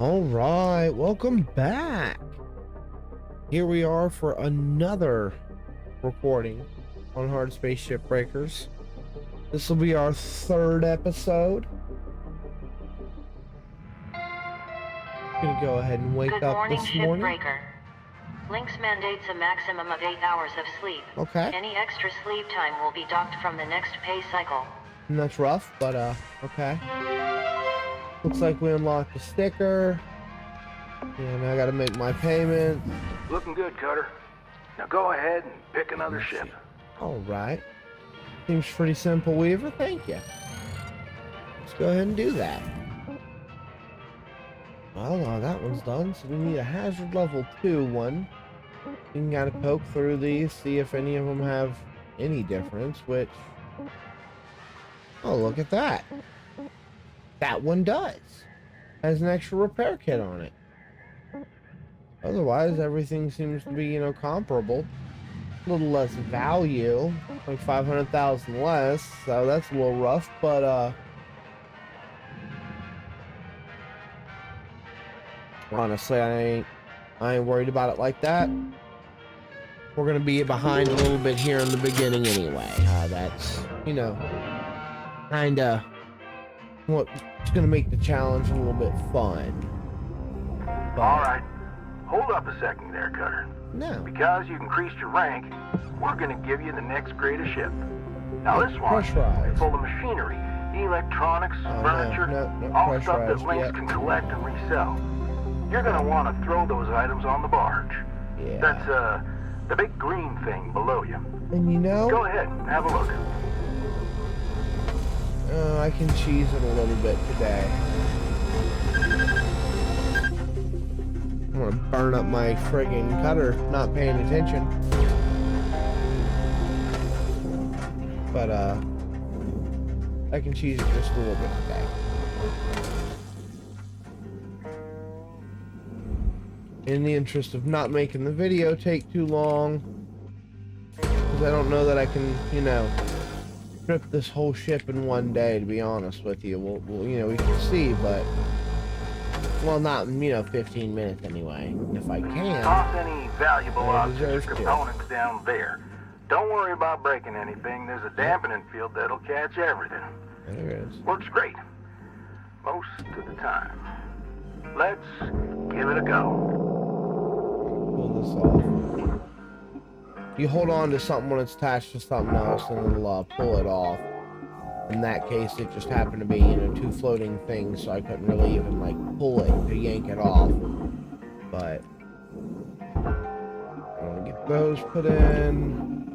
All right, welcome back. Here we are for another recording on Hard Space Shipbreakers. This will be our third episode. Gonna go ahead and wake up this morning. Shipbreaker. Lynx mandates a maximum of 8 hours of sleep. Okay. Any extra sleep time will be docked from the next pay cycle. And that's rough, but okay. Looks like we unlocked the sticker. And I gotta make my payment. Looking good, Cutter. Now go ahead and pick another ship. Alright. Seems pretty simple, Weaver. Thank you. Let's go ahead and do that. Well, that one's done. So we need a hazard level 2 one. You can kind of poke through these, see if any of them have any difference, which... Oh, look at that. That one does. Has an extra repair kit on it. Otherwise, everything seems to be, comparable. A little less value, like 500,000 less, so that's a little rough, but, honestly, I ain't worried about it like that. We're gonna be behind a little bit here in the beginning anyway. That's, kinda what's gonna make the challenge a little bit fun. But, all right. Hold up a second there, Cutter. No. Because you've increased your rank, we're going to give you the next greatest ship. Now this one is full of machinery, electronics, furniture, all stuff that Lynx can collect and resell. You're going to want to throw those items on the barge. Yeah. That's the big green thing below you. And Go ahead, have a look. I can cheese it a little bit today. I'm gonna burn up my friggin' cutter not paying attention. But I can cheese it just a little bit today. In the interest of not making the video take too long, because I don't know that I can, strip this whole ship in one day, to be honest with you. We'll we can see, but well, not in, 15 minutes anyway. If I can. Toss any valuable objects or components down there. Don't worry about breaking anything. There's a dampening field that'll catch everything. There it is. Works great. Most of the time. Let's give it a go. Pull this off. You hold on to something when it's attached to something else and it'll pull it off. In that case, it just happened to be, two floating things, so I couldn't really even, pull it to yank it off. But I want to get those put in.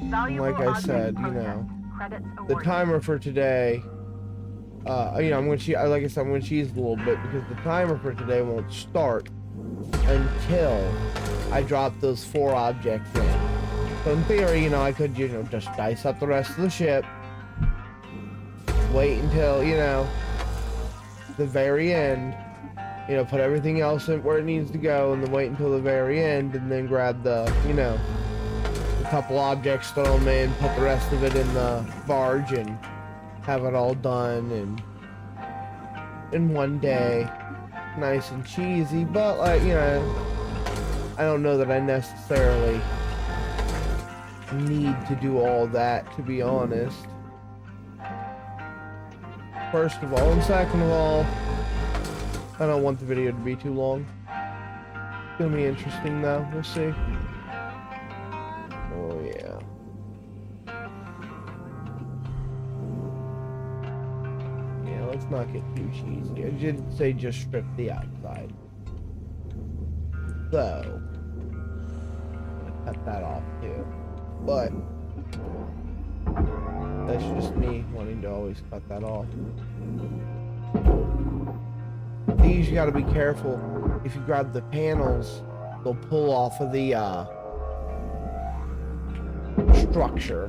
Like I said, the timer for today, I'm going to, like I said, I'm going to cheese a little bit because the timer for today won't start until I drop those 4 objects in. So in theory, I could, just dice up the rest of the ship, wait until, the very end, put everything else in where it needs to go, and then wait until the very end, and then grab the, a couple objects, throw them in, put the rest of it in the barge, and have it all done, and in one day, nice and cheesy, but, I don't know that I necessarily need to do all that, to be honest. First of all, and second of all, I don't want the video to be too long. It's gonna be interesting though, we'll see. Oh yeah. Yeah, let's not get too cheesy. I didn't say just strip the outside. So, I'm gonna cut that off too. But that's just me wanting to always cut that off. These you gotta be careful. If you grab the panels, they'll pull off of the structure.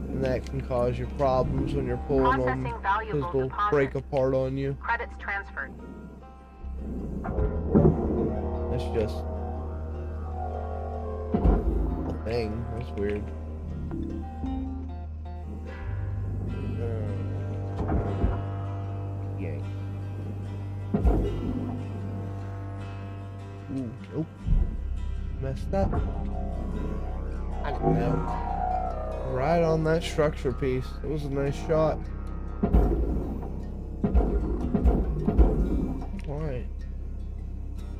And that can cause you problems when you're pulling them, because they'll break apart on you. Credits transferred. That's just a thing. That's weird. Yank. Nope. Messed up. I don't know. Right on that structure piece. It was a nice shot. Alright.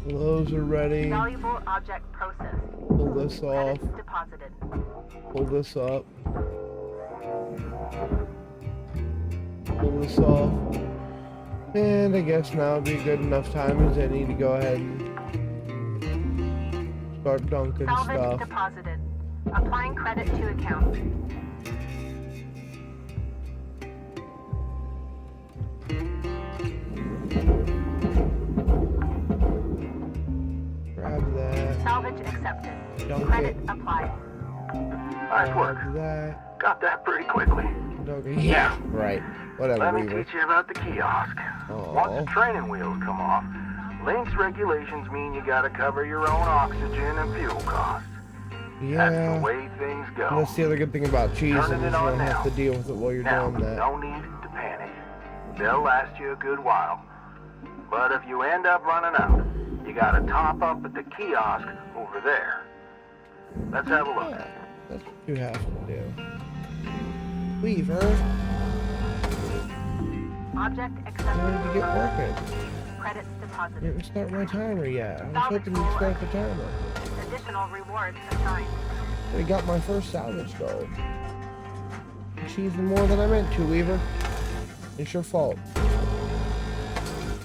Those are ready. Valuable object processed. Pull this off. Credits deposited. Pull this up. Pull this off. And I guess now would be a good enough time as any to go ahead and start dunking Salvage stuff. deposited. Applying credit to account. Grab that. Salvage accepted. Dunk Credit it. applied. Nice work. Grab that. Got that pretty quickly. Dunk it. Yeah. Right. Whatever, Let me Weaver. teach you about the kiosk. Aw. Once the training wheels come off, Link's regulations mean you gotta cover your own oxygen and fuel costs. That's the Yeah. way things go. That's the other good thing about cheese is Turning you it don't on have now. to deal with it while you're Now, doing that. no need to panic. They'll last you a good while. But if you end up running out, you gotta top up at the kiosk over there. Let's have a look. Yeah, that's what you have to do. Weaver, Object I accepted. wanted to get working. Credits I deposited. didn't start my timer yet. I was hoping you'd start the timer. Additional rewards assigned. I got my first salvage goal. Achieving more than I meant to, Weaver. It's your fault.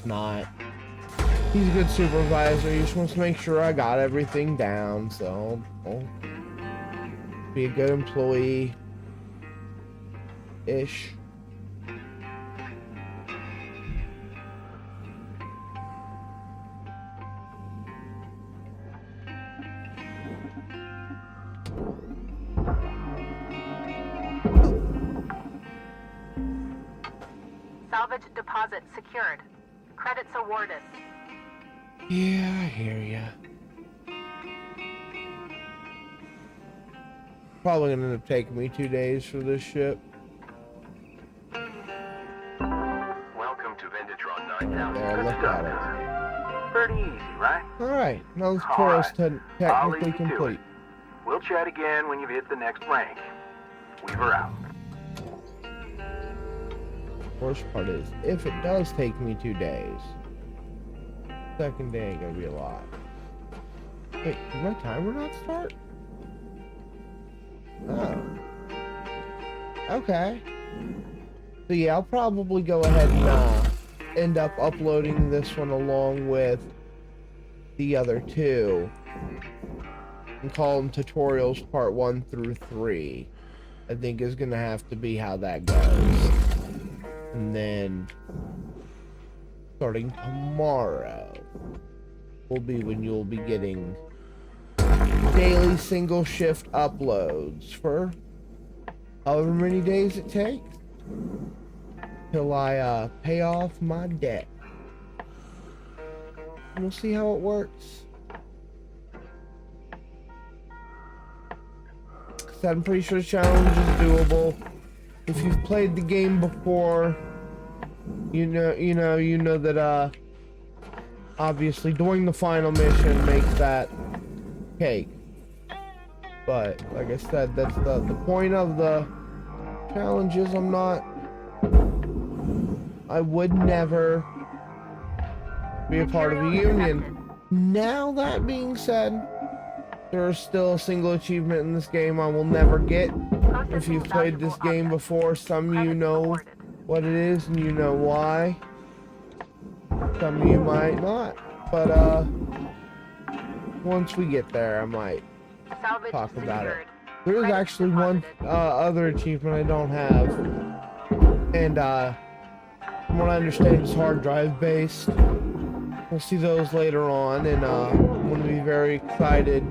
Not. He's a good supervisor. He just wants to make sure I got everything down, so I'll be a good employee. Ish. Salvage deposit secured. Credits awarded. Yeah, I hear ya. Probably gonna end up taking me 2 days for this ship. Welcome to Venditron 9000. There, Good look stuff. at it. Pretty easy, right? Alright, now this All tour is right. I'll leave technically you to complete. it. We'll chat again when you've hit the next rank. Weaver out. Worst part is, if it does take me 2 days, second day ain't gonna be a lot. Wait, did my timer not start? Oh. Okay. So yeah, I'll probably go ahead and end up uploading this one along with the other two. And call them tutorials part 1 through 3. I think is gonna have to be how that goes. And then starting tomorrow will be when you'll be getting daily single shift uploads for however many days it takes till I pay off my debt. And we'll see how it works. 'Cause I'm pretty sure the challenge is doable. If you've played the game before, you know that obviously doing the final mission makes that cake. But like I said, that's the point of the challenge is I would never be a part of a union. Now that being said, there is still a single achievement in this game I will never get. If you've played this game before, some of you know what it is and you know why. Some of you might not. But once we get there, I might talk about it. There is actually one other achievement I don't have. And from what I understand, it's hard drive based. We'll see those later on, and I'm going to be very excited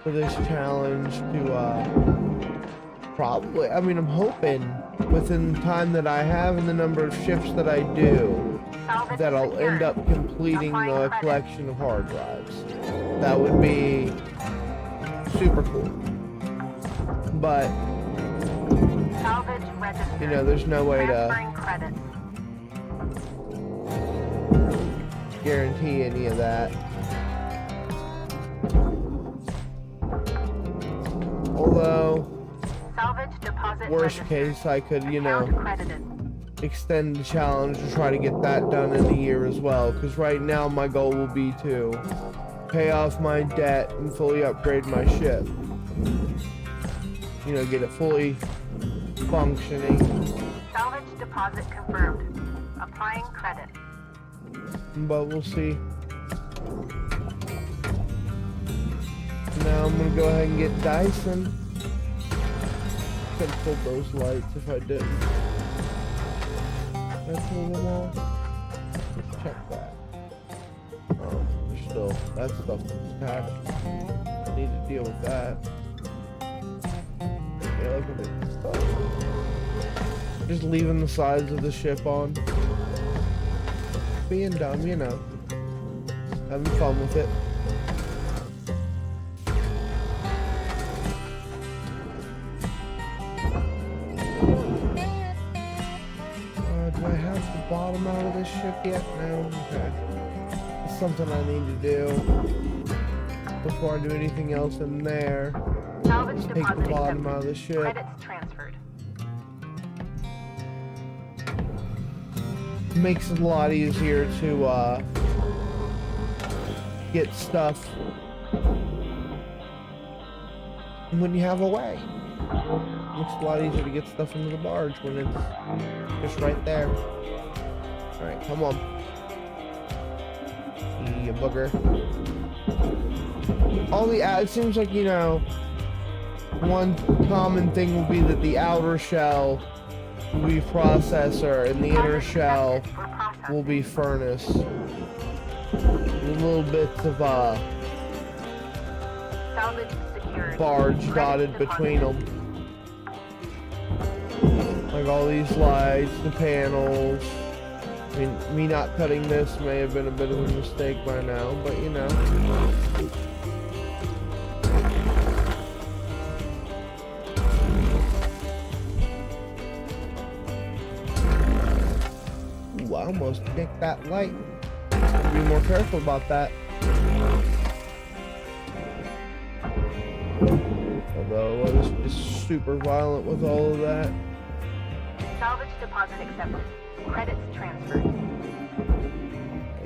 for this challenge to probably, I mean, I'm hoping within the time that I have and the number of shifts that I do, that I'll end up completing the collection of hard drives. That would be super cool. But, you know, there's no way to guarantee any of that. worst case, I could, you know, extend the challenge to try to get that done in a year as well. Because right now my goal will be to pay off my debt and fully upgrade my ship. You know, get it fully functioning. Salvage deposit confirmed. Applying credit. But we'll see. Now I'm gonna go ahead and get Dyson. Could have pulled those lights if I didn't. Did I pull them all? Let's check that. Oh, there's still that stuff attached. I need to deal with that. Yeah, look at this stuff. Just leaving the sides of the ship on. Being dumb, you know. Having fun with it. Do I have the bottom out of this ship yet? No? Okay. It's something I need to do before I do anything else in there. Salvage Take the bottom out of the ship. Credits transferred. Makes it a lot easier to get stuff when you have a way. Makes it a lot easier to get stuff into the barge when it's just right there. Alright, come on. You booger. It seems like, you know, one common thing will be that the outer shell will be processor and the inner shell will be furnace. Little bits of barge dotted between them. Like all these lights, the panels. I mean, me not cutting this may have been a bit of a mistake by now, but you know. Ooh, I almost nicked that light. Be more careful about that. Although I was just super violent with all of that. Salvage deposit accepted. Credits transferred.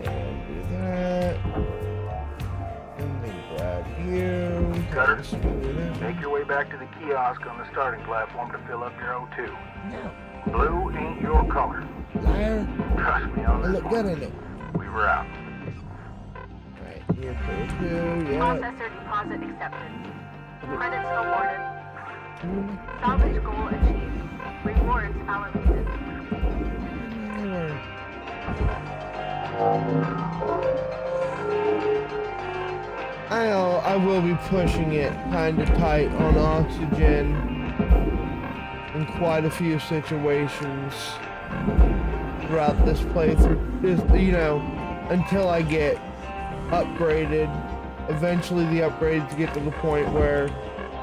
And do that. And then grab you. Cutter, make your way back to the kiosk on the starting platform to fill up your O2. No. Blue ain't your color. Liar. Trust me on I this look one. good in it. We were out. Alright, you're cool too, yeah. Processor deposit accepted. Credits awarded. Salvage goal achieved. Rewards allocated. I will be pushing it kind of tight on oxygen in quite a few situations throughout this playthrough. Just, you know, until I get upgraded. Eventually the upgrades get to the point where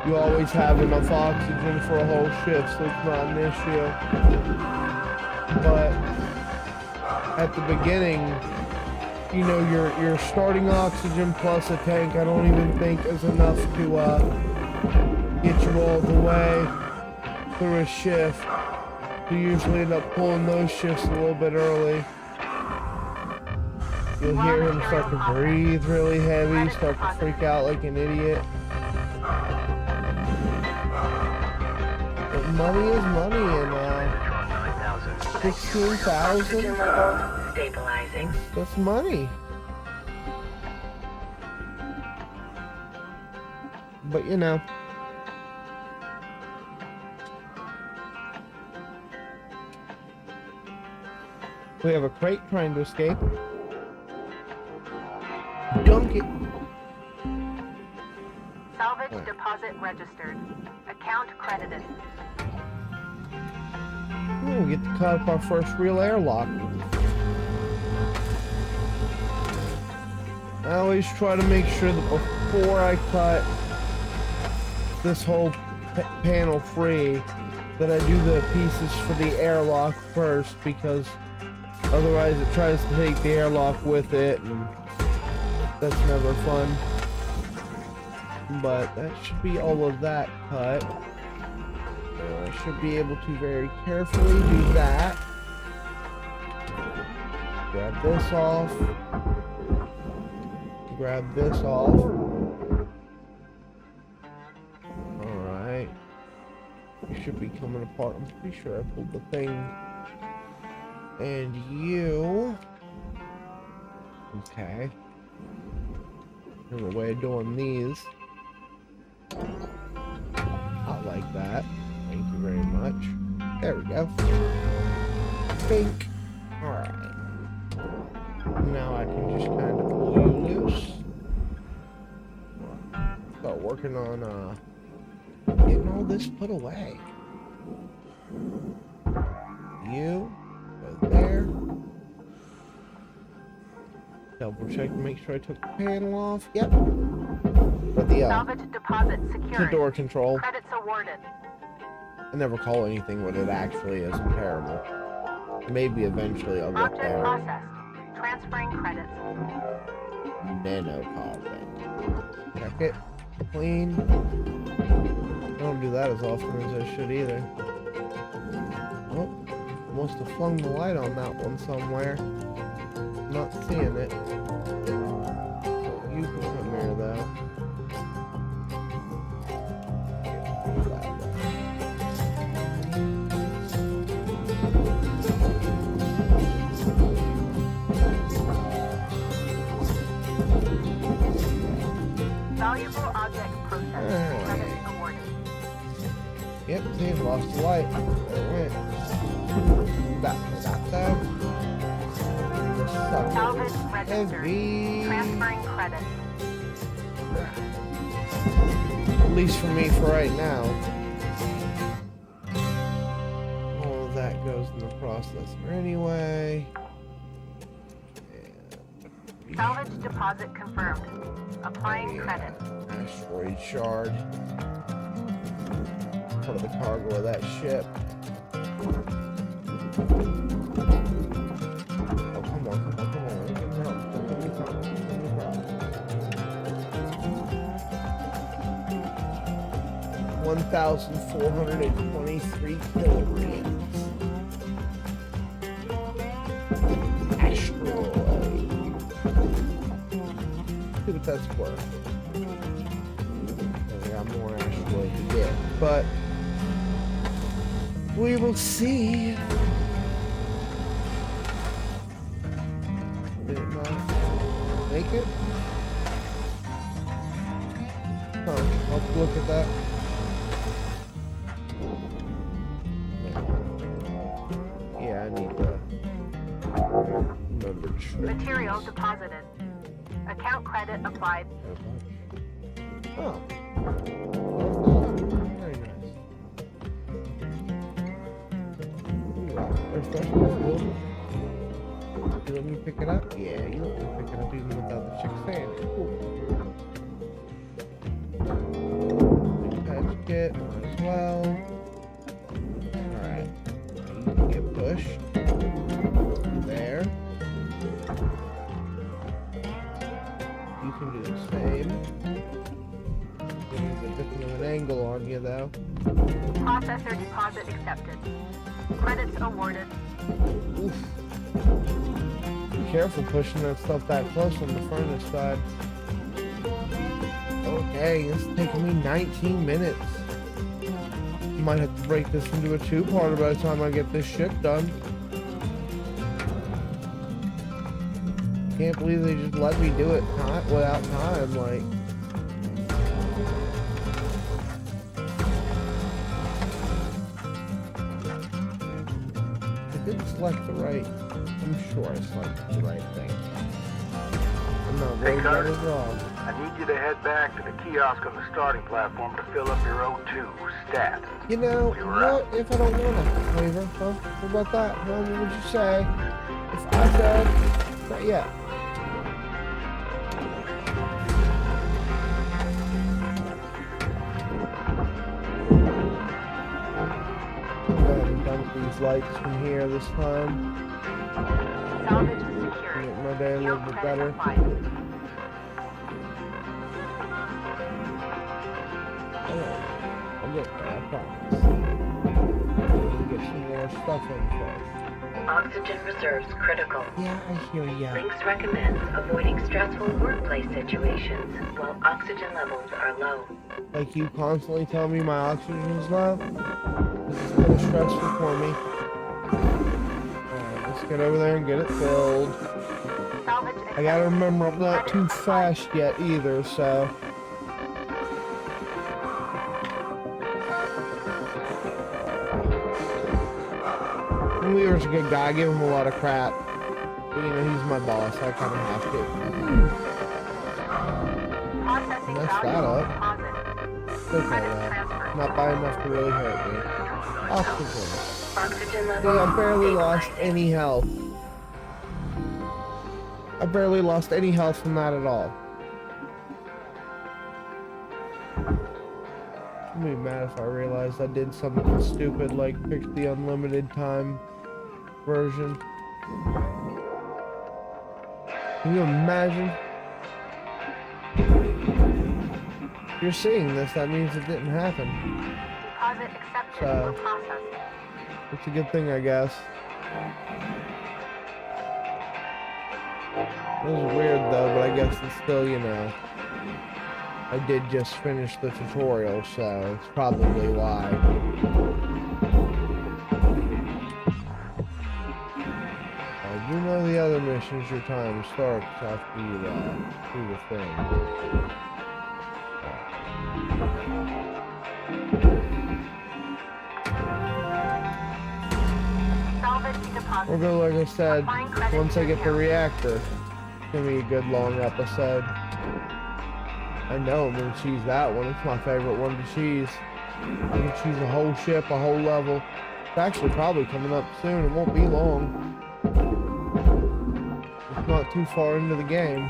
you always have enough oxygen for a whole shift, so it's not an issue. But at the beginning, you know, your starting oxygen plus a tank, I don't even think is enough to get you all the way through a shift. You usually end up pulling those shifts a little bit early. You'll hear him start to breathe really heavy, start to freak out like an idiot. But money is money, and 16,000? Stabilizing. That's money. But you know. We have a crate trying to escape. Dunk it. Salvage deposit registered. Account credited. Ooh, we get to cut up our first real airlock. I always try to make sure that before I cut this whole panel free, that I do the pieces for the airlock first, because otherwise it tries to take the airlock with it, and that's never fun. But that should be all of that cut. I should be able to very carefully do that. Grab this off. Grab this off. Alright. You should be coming apart. I'm pretty sure I pulled the thing. And you... Okay. There's a way of doing these. Not like that. Thank you very much. There we go. Pink. Alright. Now I can just kind of pull you loose. Start working on getting all this put away. You go there. Double check to make sure I took the panel off. Yep. But the salvage deposit secured. the door control. Credits awarded. I never call anything what it actually is. I'm terrible. Maybe eventually I'll get Object there. processed. Transferring credits. Nanocarbon. Check it. Clean. I don't do that as often as I should either. Oh, must have flung the light on that one somewhere. Not seeing it. You can come here though. Valuable object processed. Credits awarded. Yep, see, lost the light. There it went. Back to that though. Salvage registered. Heavy. Transferring credits. At least for me for right now. All of that goes in the processor anyway. And Salvage deposit confirmed. Applying credits. asteroid shard. Part of the cargo of that ship. Oh, come on, come on, come on. Give me help. Give me help. Give me help. 1,423 kilograms. Asteroid. See what that's worth. I got more asteroid to get, but we will see. Did it not make it? Huh, let's look at that. Yeah, I need to remember tricks. Material deposited. Account credit applied. Oh. Very nice. Refresh my field. You let me pick it up? Yeah, you let me pick it up even without the chick saying it. Cool. Patch kit, might as well. Alright. You can get pushed. There. You can do the same. There's a bit of an angle on you though. Processor deposit accepted. Credits awarded. Oof. Be careful pushing that stuff that close on the furnace side. Okay, it's taking me 19 minutes. Might have to break this into a two-parter by the time I get this shit done. Can't believe they just let me do it without time, like. I didn't select the right. I'm sure I selected the right thing. I'm not worried about it at all. I need you to head back to the kiosk on the starting platform to fill up your O2 stat. You know, We were out. what if I don't want a waiver? Huh? What about that? Huh? What would you say? If I said, not yet. Go ahead and dump these lights from here this time. Salvage secured. Make my day a little bit better. I'll get there, I promise. more stuff in first. Oxygen reserves critical. Yeah, I hear ya. Links recommends avoiding stressful workplace situations while oxygen levels are low. Like you constantly tell me my oxygen is low. This is kind of stressful for me. Alright, let's get over there and get it filled. I gotta remember I'm not too fast yet either, so. Weaver's a good guy, I give him a lot of crap. But you know, he's my boss, I kind of have to. Mess that up. It's okay though. Not by enough to really hurt me. Oxygen. See, I barely lost any health. I barely lost any health from that at all. I'd be mad if I realized I did something stupid like pick the unlimited time version. Can you imagine? If you're seeing this, that means it didn't happen. Deposit accepted So, for processing. it's a good thing, I guess. It was weird though, but I guess it's still, you know, I did just finish the tutorial, so it's probably why. You know the other missions, your time starts after you do the thing. Salvage deposit. Although, like I said, once I get the reactor, it's gonna be a good long episode. I know I'm gonna cheese that one. It's my favorite one to cheese. I can cheese a whole ship, a whole level. It's actually probably coming up soon. It won't be long. It's not too far into the game.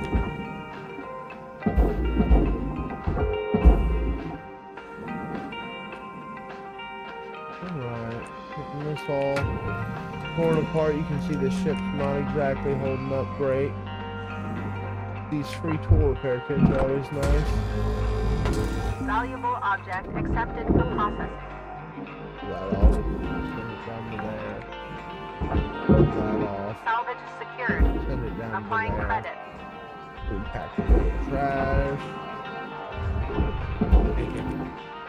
Alright, getting this all torn apart. You can see the ship's not exactly holding up great. These free tool repair kits are always nice. Valuable object accepted for processing. That off. Send it down to there. That off. Salvage secured. Send it down Applying to there. credit. Food package of trash.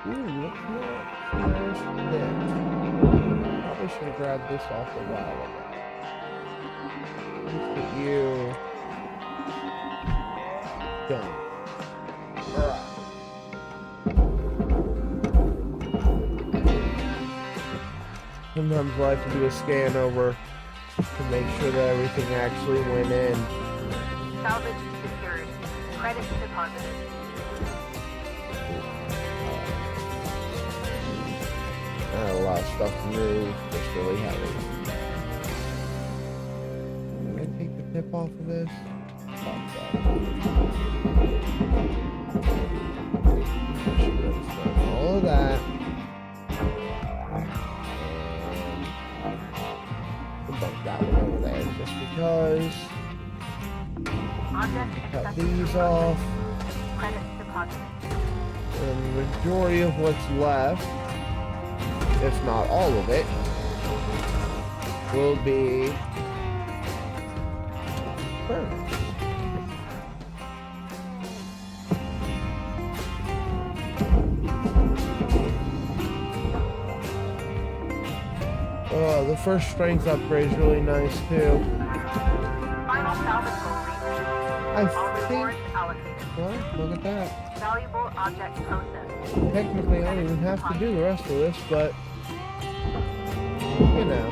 Ooh, let's not smash this. Probably should have grabbed this off a while ago. Let's get you done. Alright. Sometimes I like to do a scan over to make sure that everything actually went in. Salvage secured. Credit deposited. I had a lot of stuff to move. It's really heavy. Can I take the tip off of this? Fuck that. All of that. Dump that one over there just because. Cut these off. Credit deposited. And the majority of what's left, if not all of it, will be burned. Oh, the first strength upgrade is really nice too. Final salvage goal reached. I All think. rewards allocated. Well, look at that. Valuable object processed. Technically, I don't even have to do the rest of this, but you know.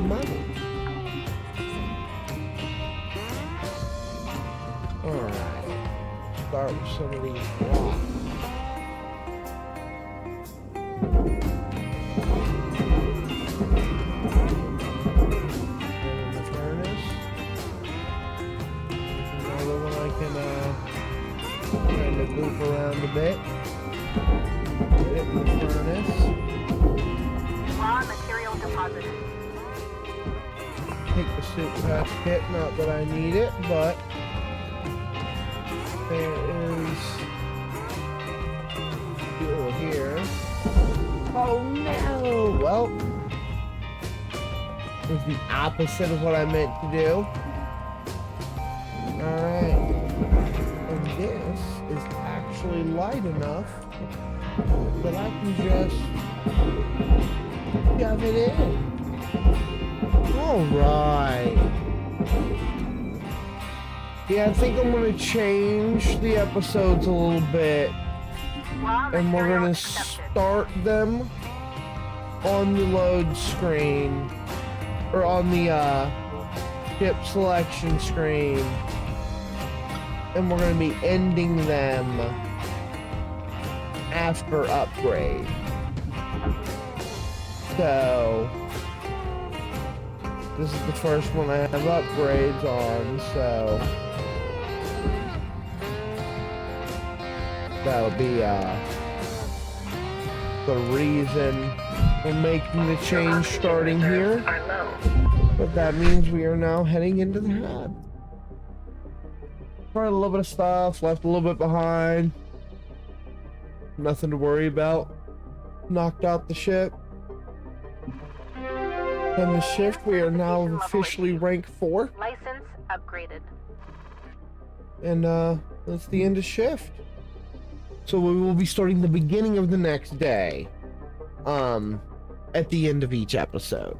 Money. Alright. Start with some of these blocks. Move around a bit. Get it in the furnace. Raw material deposited. Take the soup patch kit, not that I need it, but there is here. Oh no! Well, it was the opposite of what I meant to do. Alright. And this is actually light enough that I can just shove it in. Alright. Yeah, I think I'm going to change the episodes a little bit. And we're going to start them on the load screen. Or on the ship selection screen. And we're going to be ending them after upgrade. So this is the first one I have upgrades on, so that'll be the reason we're making the change starting here. But that means we are now heading into the hub. Tried a little bit of stuff, left a little bit behind. Nothing to worry about. Knocked out the ship. And the shift, we are now officially rank 4. License upgraded. And that's the end of shift. So we will be starting the beginning of the next day. At the end of each episode.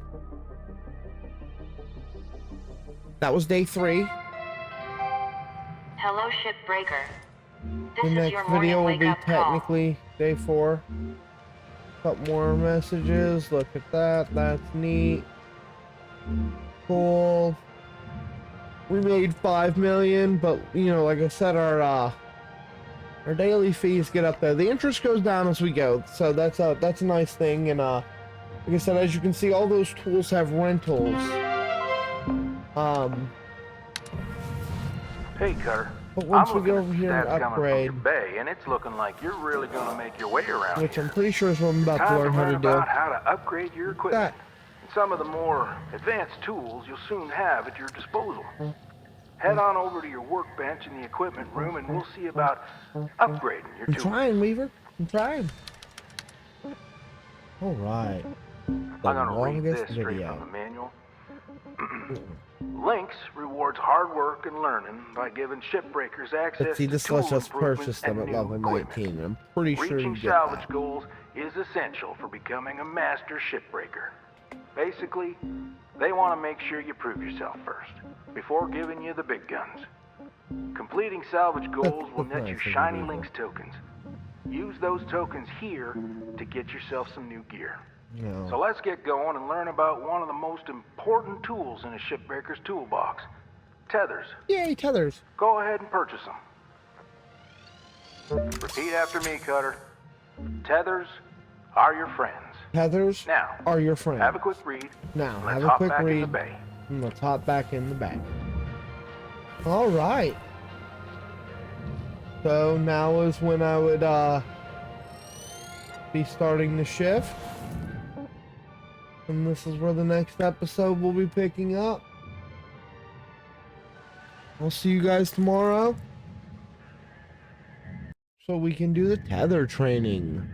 That was day 3. Hello, shipbreaker. This The is next your morning video will be wake-up call. technically day 4. Couple more messages. Look at that. That's neat. Cool. We made 5 million, but you know, like I said, our daily fees get up there. The interest goes down as we go, so that's a nice thing. And like I said, as you can see, all those tools have rentals. Hey, Cutter. But once I'm we go looking over here at and stats coming from upgrade, your bay, and it's looking like you're really going to make your way around which here. I'm pretty sure is what I'm about to Time learn how to do. about how to upgrade your equipment. That. And some of the more advanced tools you'll soon have at your disposal. Head on over to your workbench in the equipment room, and we'll see about upgrading your I'm tools. trying, Weaver. I'm trying. All right. I'm going to read this straight from the manual. Lynx rewards hard work and learning by giving shipbreakers access Let's see, to this tool lets us improvements purchase them and at new level equipment. 19. I'm pretty sure you Reaching get salvage that. goals is essential for becoming a master shipbreaker. Basically, they want to make sure you prove yourself first, before giving you the big guns. Completing salvage goals will net you shiny Lynx tokens. Use those tokens here to get yourself some new gear. No. So let's get going and learn about one of the most important tools in a shipbreaker's toolbox. Tethers. Yay, tethers. Go ahead and purchase them. Repeat after me, Cutter. Tethers are your friends. Tethers Now, are your friends. have a quick read. Now, Let's have a hop quick back in the read. bay. And let's hop back in the back. All right. So now is when I would be starting the shift. And this is where the next episode will be picking up. I'll see you guys tomorrow, so we can do the tether training.